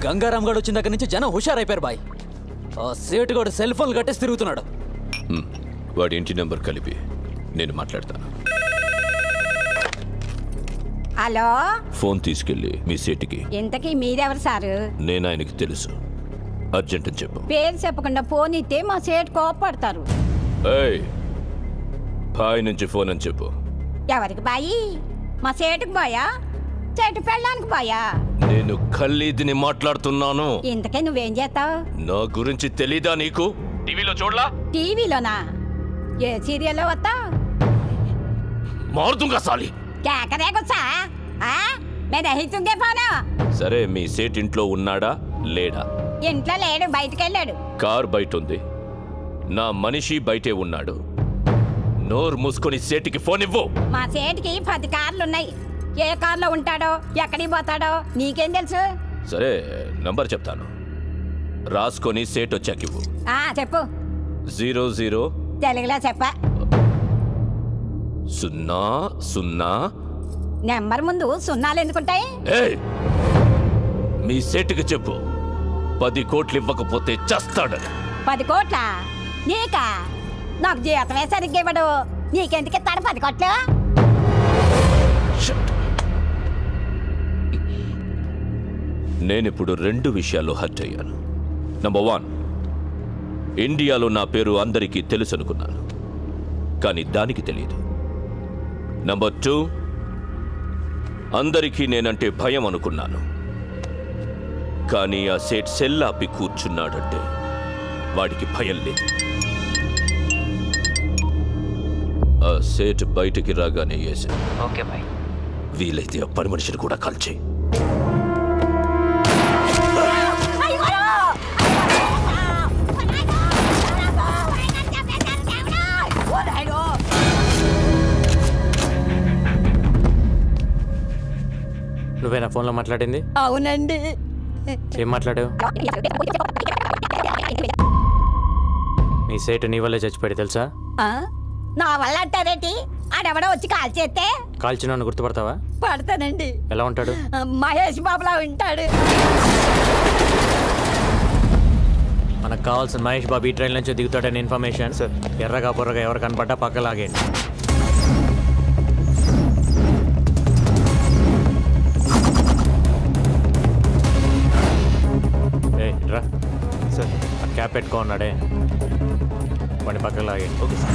గంగారాం గడు వచ్చిన దగ్గర నుంచి జనం హుషారైపోయారు బాయ్. ఆ సేటు గడు సెల్ ఫోన్ కట్టేసి తిరుగుతున్నాడు. వాడి ఇంటి నెంబర్ కలిపి నేను మాట్లాడతాను. హలో, ఫోన్ తీసుకెళ్ళి మీ సేటుకి. ఇంతకీ మీరెవరు సారు? నేను ఆయనకి తెలుసు, అర్జెంట్ అని చెప్పు. పేరు చెప్పకుండా ఫోన్ ఇస్తే మా సేటు కోపడతారు. బాయ్ నుంచి ఫోన్ అని చెప్పు. ఎవరికి బాయి? మా సేటుకు బాయా, చెట్టు పెళ్ళానికి బాయా? నేను ఖల్లీదిని మాట్లాడుతున్నాను. ఇంతకే నువ్వేం చేస్తావు? నా గురించి తెలీదా నీకు? టీవీలో చూడలా? టీవీలోనా? ఏ సీరియల్లో వస్తా? మారుతుంగా సాలి. సరే, మీ సేట్ ఇంట్లో ఉన్నాడా లేడా? ఇంట్లో లేడు, బయటికి వెళ్ళాడు. కార్ బయట ఉంది, నా మనిషి బయటే ఉన్నాడు. నోరు మూసుకొని సేటికి ఫోన్ ఇవ్వు. మా సేటికి 10 కార్లున్నాయి. ఏ కార్లో ఉంటాడో ఎక్కడికి పోతాడో నీకేం తెలుసు? సరే, నంబర్ చెప్తాను, రాసుకొని సేట్ వచ్చాక ఇవ్వు. చెప్పు. 00 తెలుగులో చెప్ప. 00. నెంబర్ ముందు సున్నాలు ఎందుకుంటాయి? మీ సేటుకి చెప్పు, 10 కోట్లు ఇవ్వకపోతే చస్తాడని. 10 కోట్ల? నీకా? నాకు జీతమే సరిగ్గా ఇవ్వడు, నీకెందుకు ఇస్తాడు 10 కోట్లు? నేనిప్పుడు 2 విషయాల్లో హర్ట్ అయ్యాను. నంబర్ 1, ఇండియాలో నా పేరు అందరికీ తెలుసు అనుకున్నాను, కానీ దానికి తెలియదు. నంబర్ 2, అందరికీ నేనంటే భయం అనుకున్నాను, కానీ ఆ సేట్ సెల్లాపి కూర్చున్నాడంటే వాడికి భయం లేదు. ఆ సేట్ బయటికి రాగానే వేసాను. Okay bye. వీలైతే ఆ పని మనిషిని కూడా కాల్చేయి. నువ్వేనా ఫోన్లో మాట్లాడింది? అవునండి. ఏం మాట్లాడావు? నీ సేటు నీ వల్లే చచ్చిపోయాడు తెలుసా? నా వల్ల అంటారేంటి? ఆడెవడో వచ్చి కాల్ చేస్తే కాల్చిన గుర్తుపడతావా? పడతానండి. ఎలా ఉంటాడు? మహేష్ బాబులా ఉంటాడు. మనకు కావాల్సిన మహేష్ బాబు ఈ ట్రైన్ నుంచి దిగుతాడని ఇన్ఫర్మేషన్. ఎర్రగా బుర్రగా ఎవరు కనపడ్డా పక్కలాగేయండి. రా సార్, ఆ క్యాప్ పెట్టుకున్నాడే వాడిని పక్కకు లాగేయండి. Okay sir.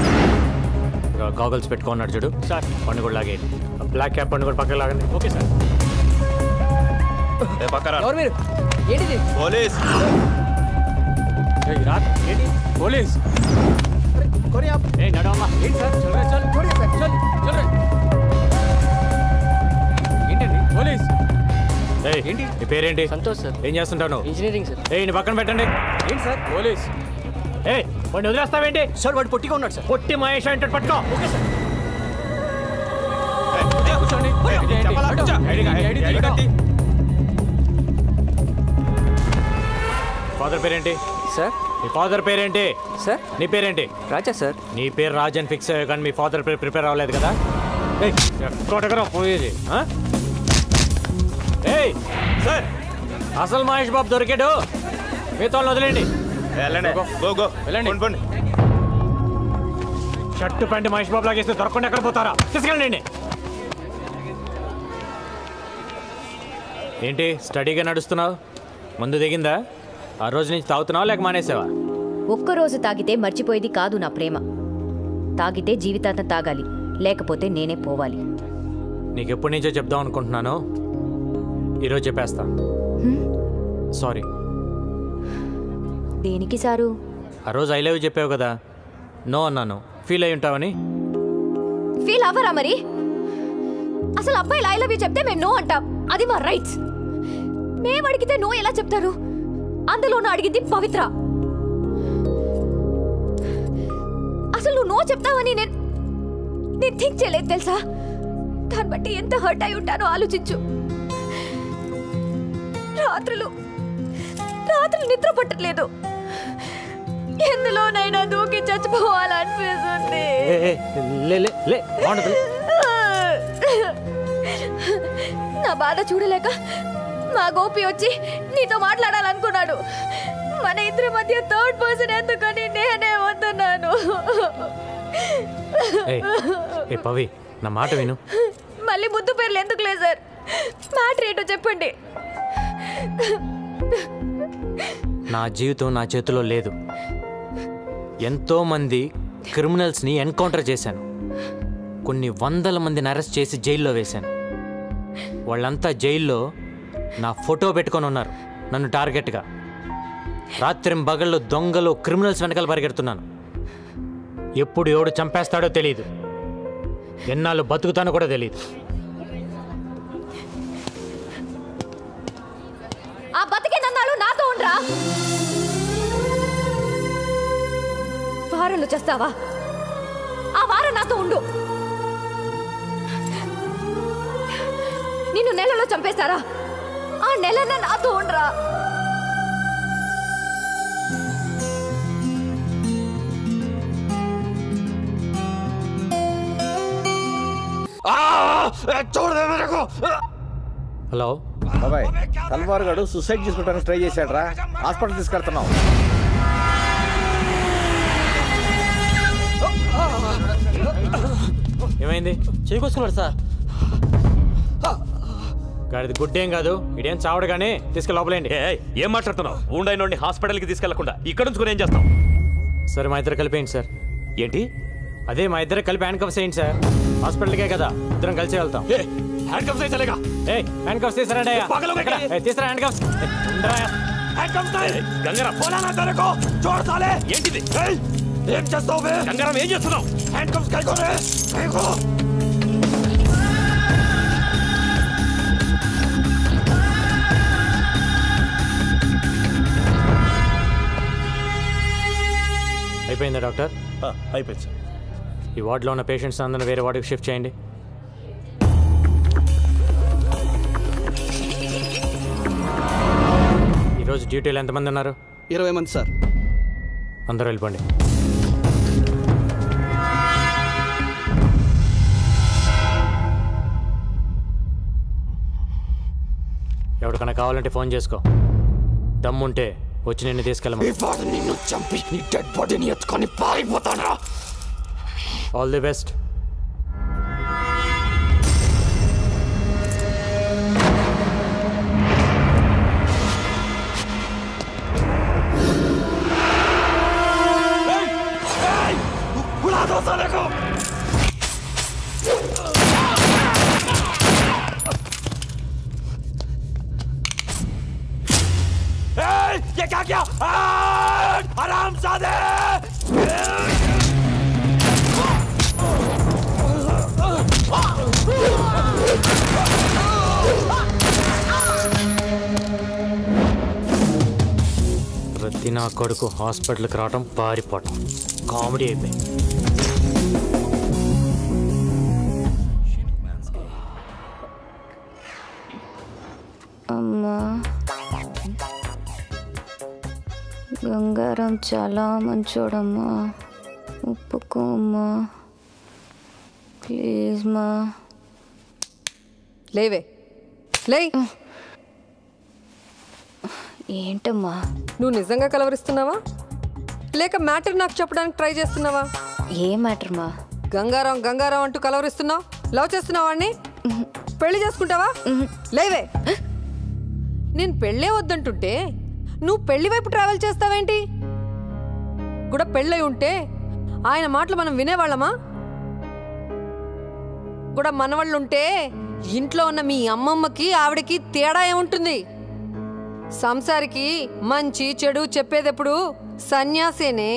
గాగల్స్ పెట్టుకున్నాడు చూడు సార్, వాడిని కూడా లాగేయండి. బ్లాక్ క్యాప్ వాడిని కూడా పక్కకు లాగండి. Okay sir. ఎవరు మీరు? ఏంటిది? పోలీస్. ఏంటి పోలీస్? నడవమ్మా. ఏంటి సార్? ఏంటండి పోలీస్? ఏంటి నీ పేరేంటి? సంతోష్ సార్. ఏం చేస్తుంటాను? Engineering sir. నీ పక్కన పెట్టండి. ఏంటి సార్ పోలీస్? వాడిని వదిలేస్తావేంటి? సార్ వాడు పొట్టిగా ఉన్నాడు సార్. పొట్టి మహేష్ అంటే పట్టుకో. Okay sir. ఫాదర్ పేరేంటి సార్? మీ ఫాదర్ పేరేంటి సార్? నీ పేరేంటి? రాజా సార్. నీ పేరు రాజ్ అని ఫిక్స్ అయ్యా, కానీ మీ ఫాదర్ పేరు ప్రిపేర్ అవ్వలేదు కదా? ఎక్కడెక్కడ పోయేది? సార్, అసలు మహేష్ బాబు దొరికాడు, మీతో వదిలేండి. వెళ్ళండి. షర్టు ప్యాంటు మహేష్ బాబు లాగేస్తే దొరకకుండా ఎక్కడ పోతారా? తీసుకెళ్ళండి. ఏంటి స్టడీగా నడుస్తున్నావు? ముందు దిగిందా? ఆ రోజు నుంచి తాగుతున్నావా లేక మానేసావా? ఒక్కరోజు తాగితే మర్చిపోయేది కాదు నా ప్రేమ. తాగితే జీవితాంతం తాగాలి, లేకపోతే నేనే పోవాలి. నీకెప్పటి నుంచో చెప్దాం అనుకుంటున్నాను, ఈరోజు చెప్పేస్తా. సారీ. దేనికి సారు? ఆ రోజు ఐ లవ్ యూ చెప్పావు కదా, నో అన్నాను. ఫీల్ అయి ఉంటావని. ఫీల్ అవ్వరా మరి? అసలు అబ్బాయిలు ఐ లవ్ యూ చెప్తే మేము నో అంటాం, అది మా రైట్స్. మేము అడిగితే నో ఎలా చెప్తారు? అందులోనూ అడిగింది పవిత్ర. అసలు నువ్వు నో చెప్తావని నేను థింక్ చేయలేదు తెలుసా? దాన్ని బట్టి ఎంత హర్ట్ అయి ఉంటానో ఆలోచించు. రాత్రులు నిద్ర పట్టట్లేదు, ఎందులోనైనా దూకి చచ్చిపోవాలనిపిస్తుంది. నా బాధ చూడలేక మా గోపి వచ్చి నీతో మాట్లాడాలనుకున్నాడు. మన ఇద్దరి మధ్య థర్డ్ పర్సన్ ఎందుకని నేనే వద్దన్నాను. పవి, నా మాట విను. మళ్ళీ ముద్దు పేర్లు ఎందుకు లేదు సార్? మ్యాటర్ ఏంటో చెప్పండి. నా జీవితం నా చేతిలో లేదు. ఎంతోమంది క్రిమినల్స్ని ఎన్కౌంటర్ చేశాను. కొన్ని వందల మందిని అరెస్ట్ చేసి జైల్లో వేశాను. వాళ్ళంతా జైల్లో నా ఫోటో పెట్టుకొని ఉన్నారు నన్ను టార్గెట్గా. రాత్రింబగళ్ళు దొంగలు క్రిమినల్స్ వెనకాల పరిగెడుతున్నాను. ఎప్పుడు ఎవడు చంపేస్తాడో తెలియదు. ఎన్నాళ్ళు బతుకుతానో కూడా తెలియదు. ఆ బతికినన్నాళ్ళు నాతో ఉండరా? వారంలో చేస్తావా? ఆ వారం నాతో ఉండు. నిన్ను నెలలో చంపేస్తారా? ఆ నెలన్న నాతో ఉండరా? హలో బాబాయ్, తల్వార్ గారు సూసైడ్ చేసుకోవడానికి ట్రై చేశాడ్రా. హాస్పిటల్ తీసుకెళ్తున్నాం. ఏమైంది? చేకొసుకున్నాడు సార్. గాడిది గుడ్డేం కాదు, ఇదేం చావడు కానీ తీసుకెళ్ళి లోపలేండి. ఏం మాట్లాడుతున్నావు? ఊండైనోడిని హాస్పిటల్కి తీసుకెళ్లకుండా ఇక్కడ నుంచి ఏం చేస్తాం? సరే, మా ఇద్దరు కలిపేయండి సార్. ఏంటి? అదే, మా ఇద్దరు కలిపి హ్యాండ్ కప్స్ వేయండి సార్. హాస్పిటల్కే కదా, ఇద్దరం కలిసి వెళ్తాం. హ్యాండ్ కప్స్ వేయలేగా? హ్యాండ్ కప్స్ తీసుకురండి. తీసుకురా హ్యాండ్ కప్స్. ఏంటిది? ఏం చేస్తావు? గంగారాం, ఏం చేస్తున్నావు? హ్యాండ్ కప్స్ అయిపోయిందా డాక్టర్? అయిపోయింది సార్. ఈ వార్డులో ఉన్న పేషెంట్స్ అందరిని వేరే వార్డుకి షిఫ్ట్ చేయండి. ఈరోజు డ్యూటీలో ఎంతమంది ఉన్నారు? 20 మంది సార్. అందరూ వెళ్ళిపోండి. ఎవరికైనా కావాలంటే ఫోన్ చేసుకో. దమ్ముంటే వచ్చి నిన్ను తీసుకెళ్ళమని. నిన్ను చంపి నీ డెడ్ బాడీని ఎత్తుకొని పారిపోతానా? All the best. ये क्या किया? हरामजादे! ప్రతి నా కొడుకు హాస్పిటల్కి రావటం, పారిపోవటం కామెడీ అయిపోయింది. అమ్మా, గంగారాం చాలా మంచోడమ్మా, ఒప్పుకో అమ్మా, ప్లీజ్ మా. లేవే, లే. ఏంటమ్మా? నువ్వు నిజంగా కలవరిస్తున్నావా లేక మ్యాటర్ నాకు చెప్పడానికి ట్రై చేస్తున్నావా? ఏ మ్యాటర్ మా? గంగారాం గంగారాం అంటూ కలవరిస్తున్నావు. లవ్ చేస్తున్నావా వాడిని? పెళ్లి చేసుకుంటావా? లేవే. నేను పెళ్ళే వద్దంటుంటే నువ్వు పెళ్లి వైపు ట్రావెల్ చేస్తావేంటి? కూడా పెళ్ళై ఉంటే ఆయన మాటలు మనం వినేవాళ్ళమా? కూడా మనవాళ్ళుంటే ఇంట్లో ఉన్న మీ అమ్మమ్మకి ఆవిడకి తేడా ఏముంటుంది? సంసారికి మంచి చెడు చెప్పేదెప్పుడు సన్యాసేనే.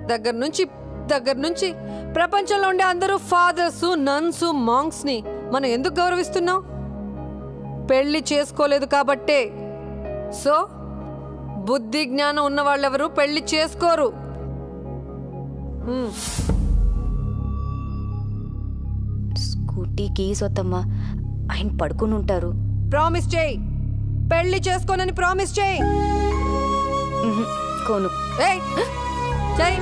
దగ్గర నుంచి ప్రపంచంలో ఉండే అందరూ ఫాదర్స్, నన్స్, మాంగ్స్ ని మనం ఎందుకు గౌరవిస్తున్నాం? పెళ్లి చేసుకోలేదు కాబట్టే. సో బుద్ధి జ్ఞానం ఉన్న వాళ్ళెవరు పెళ్లి చేసుకోరు. స్కూటీ కీస్ వద్దమ్మా, ఆయన పడుకుని ఉంటారు. ప్రామిస్ చేయి, పెళ్లి చేసుకోనని ప్రామిస్ చేయి. కోను. ఏయ్, చేయి.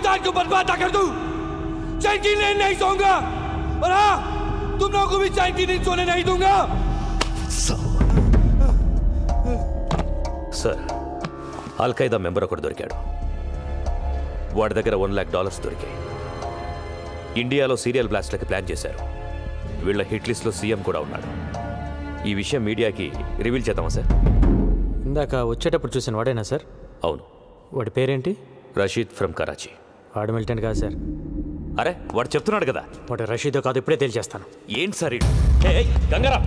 जान को बर्बाद कर दूं। चैन की नींद नहीं सोऊंगा और हाँ तुम लोगों को भी चैन की नींद सोने नहीं दूंगा। సార్ అల్ఖైదా మెంబర్ ఒకడు దొరికాడు. వాడి దగ్గర $1,00,000 దొరికాయి. ఇండియాలో సీరియల్ బ్లాస్ట్లకి ప్లాన్ చేశారు. వీళ్ళ హిట్ లిస్ట్లో సీఎం కూడా ఉన్నాడు. ఈ విషయం మీడియాకి రివీల్ చేద్దామా సార్? ఇందాక వచ్చేటప్పుడు చూసిన వాడేనా సార్? అవును. వాడి పేరేంటి? రషీద్ ఫ్రమ్ కరాచీ. వాడు మిలిటెంట్ కాదు సార్. అరే వాడు చెప్తున్నాడు కదా. వాడు రషీదో కాదు, ఇప్పుడే తేల్చేస్తాను. ఏంటి సార్ గంగారా?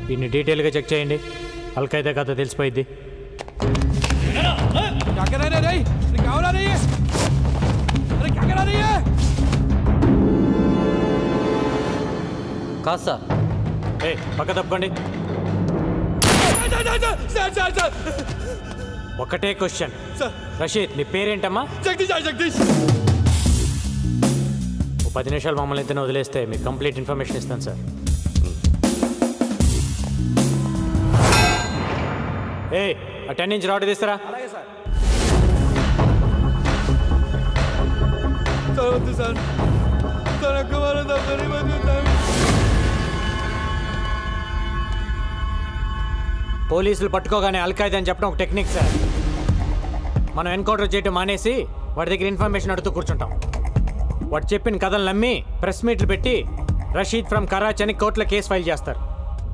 దీన్ని డీటెయిల్గా చెక్ చేయండి. అల్ఖైదా కథ తెలిసిపోయింది. కాదు సార్. పక్క తప్పుకోండి. ఒకటే క్వశ్చన్. రషీద్ నీ పేరేంటమ్మా? జగదీష్. 10 నిమిషాలు మమ్మల్ని ఇద్దరిని వదిలేస్తే మీకు కంప్లీట్ ఇన్ఫర్మేషన్ ఇస్తాను సార్. అటెండ్ నుంచి రావడం తీస్తారా? పోలీసులు పట్టుకోగానే అల్ఖైదా అని చెప్పడం ఒక టెక్నిక్ సార్. మనం ఎన్కౌంటర్ చేయడం మానేసి వాడి దగ్గర ఇన్ఫర్మేషన్ అడుగుతూ కూర్చుంటాం. వాడు చెప్పిన కథలు నమ్మి ప్రెస్ మీట్లు పెట్టి రషీద్ ఫ్రమ్ కరాచీ అని కోర్టులో కేసు ఫైల్ చేస్తారు.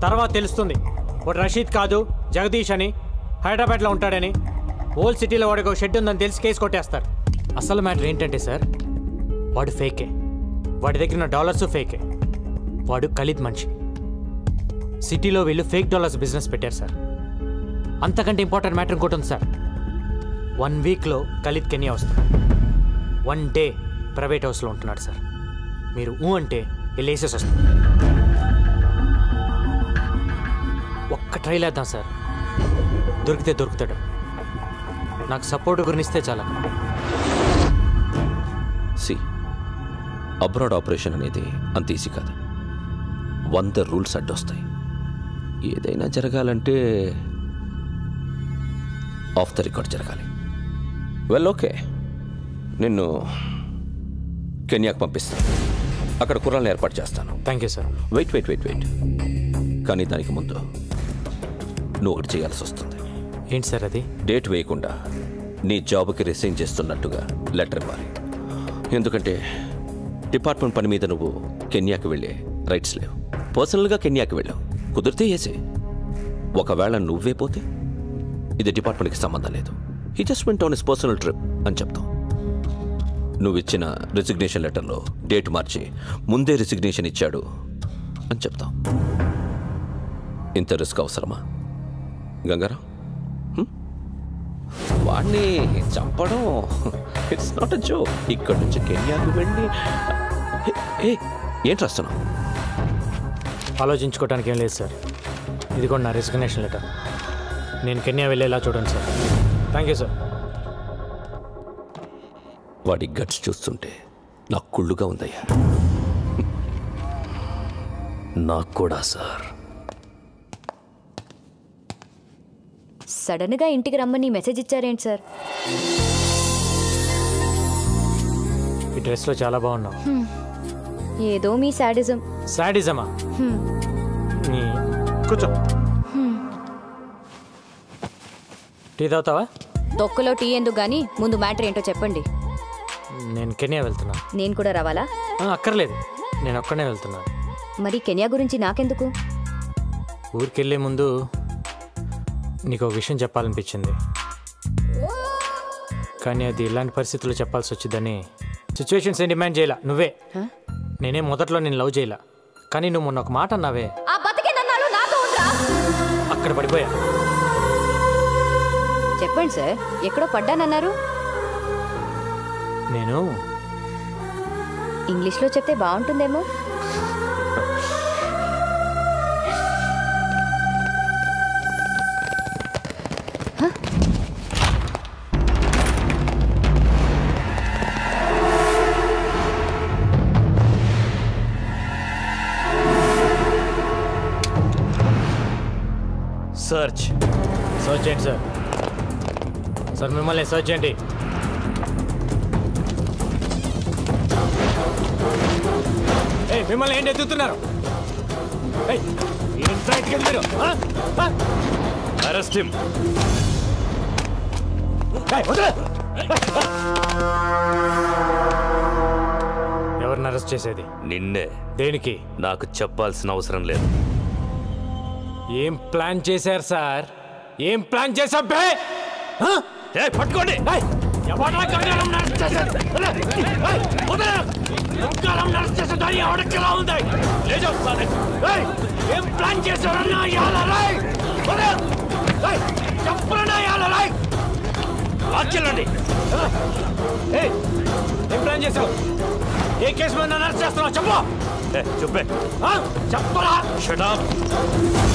తర్వాత తెలుస్తుంది వాడు రషీద్ కాదు జగదీష్ అని, హైదరాబాద్లో ఉంటాడని. ఓల్డ్ సిటీలో వాడికి ఒక షెడ్ ఉందని తెలిసి కేసు కొట్టేస్తారు. అసలు మ్యాటర్ ఏంటంటే సార్, వాడు ఫేకే. వాడి దగ్గర ఉన్న డాలర్స్ ఫేకే. వాడు ఖలీద్ మనిషి. సిటీలో వీళ్ళు ఫేక్ డాలర్స్ బిజినెస్ పెట్టారు సార్. అంతకంటే ఇంపార్టెంట్ మ్యాటర్ ఇంకోటి ఉంది సార్. 1 వీక్లో ఖలీద్ కెన్యా వస్తుంది. 1 డే ప్రైవేట్ హౌస్లో ఉంటున్నాడు సార్. మీరు అంటే వెళ్ళేసేసి వస్తుంది. ఒక్క ట్రైల్ వేద్దాం సార్. దొరికితే దొరుకుతాడు. నాకు సపోర్ట్ గురినిస్తే చాలా. అబ్రాడ్ ఆపరేషన్ అనేది అంత ఈజీ కాదు. 100 రూల్స్ అడ్డొస్తాయి. ఏదైనా జరగాలంటే ఆఫ్ ద రికార్డ్ జరగాలి. వెల్ ఓకే, నిన్ను కెన్యాకు పంపిస్తాను. అక్కడ కుర్రాలను ఏర్పాటు చేస్తాను. Thank you sir. వెయిట్. కానీ దానికి ముందు నువ్వు ఒకటి చేయాల్సి వస్తుంది. ఏంటి సార్ అది? డేట్ వేయకుండా నీ జాబ్కి రిసైన్ చేస్తున్నట్టుగా లెటర్ ఇవ్వాలి. ఎందుకంటే డిపార్ట్మెంట్ పని మీద నువ్వు కెన్యాకి వెళ్ళే రైట్స్ లేవు. పర్సనల్గా కెన్యాకి వెళ్ళావు, కుదిరితే వేసే. ఒకవేళ నువ్వే పోతే ఇది డిపార్ట్మెంట్కి సంబంధం లేదు. He just went on his personal trip అని చెప్తాం. నువ్వు ఇచ్చిన రిజిగ్నేషన్ లెటర్లో డేట్ మార్చి ముందే రిజిగ్నేషన్ ఇచ్చాడు అని చెప్తాం. ఇంత రిస్క్ అవసరమా గంగారాం? వాడిని చంపడం ఇట్స్ నాట్ అ జోక్. ఇక్కడ నుంచి కెన్యాకు వెళ్ళి ఏంటి రాస్తున్నావు? ఆలోచించుకోవడానికి ఏం లేదు సార్. ఇది కూడా నా రిజిగ్నేషన్ లెటర్. నేను కెన్యా వెళ్ళేలా చూడండి సార్. Thank you sir. వాడి గట్స్ చూస్తుంటే నాకు కుళ్ళుగా ఉందయ్యా. నాకు కూడా సార్. సడన్గా ఇంటికి రమ్మని మెసేజ్ ఇచ్చారేంటి సార్? ఈ డ్రెస్లో చాలా బాగున్నావు. ఏదో మీ శాడిజం. శాడిజమా? కూర్చో. టీ తాగుతావా? తొక్కలో టీ ఎందుకు కానీ ముందు మ్యాటర్ ఏంటో చెప్పండి. నేను కెన్యా వెళ్తున్నా. నేను కూడా రావాలా? అక్కర్లేదు, నేను ఒక్కనే వెళ్తున్నాను. మరి కెన్యా గురించి నాకెందుకు? ఊరికెళ్ళే ముందు నీకు ఒక విషయం చెప్పాలనిపించింది. కానీ అది ఇలాంటి పరిస్థితుల్లో చెప్పాల్సి వచ్చిందని సిచ్యువేషన్స్ ఏం డిమాండ్ చేయాల. నువ్వే నేనే మొదట్లో నేను లవ్ చేయలా, కానీ నువ్వు మొన్న ఒక మాట అన్నావే, అక్కడ పడిపోయా. చెప్పండి సార్, ఎక్కడో పడ్డానన్నారు. నేను ఇంగ్లీష్లో చెప్తే బాగుంటుందేమో. సర్చ్ ఏంటి సార్? సార్ మిమ్మల్ని సర్చ్ చేయండి. మిమ్మల్ని ఏంటి ఎత్తుతున్నారు? మీరు అరెస్ట్ హిమ్. ఎవరిని అరెస్ట్ చేసేది? నిన్నే. దేనికి? నాకు చెప్పాల్సిన అవసరం లేదు. ఏం ప్లాన్ చేశారు సార్? ఏం ప్లాన్ చేశా? పట్టుకోండి. ఏం ప్లాన్ చేశారన్నా? వాక్యండి. ఏం ప్లాన్ చేశావు? ఏ కేసు మీద అరెస్ట్ చేస్తున్నావు? చెప్పు. చెప్పే. చెప్పరా. Shut up.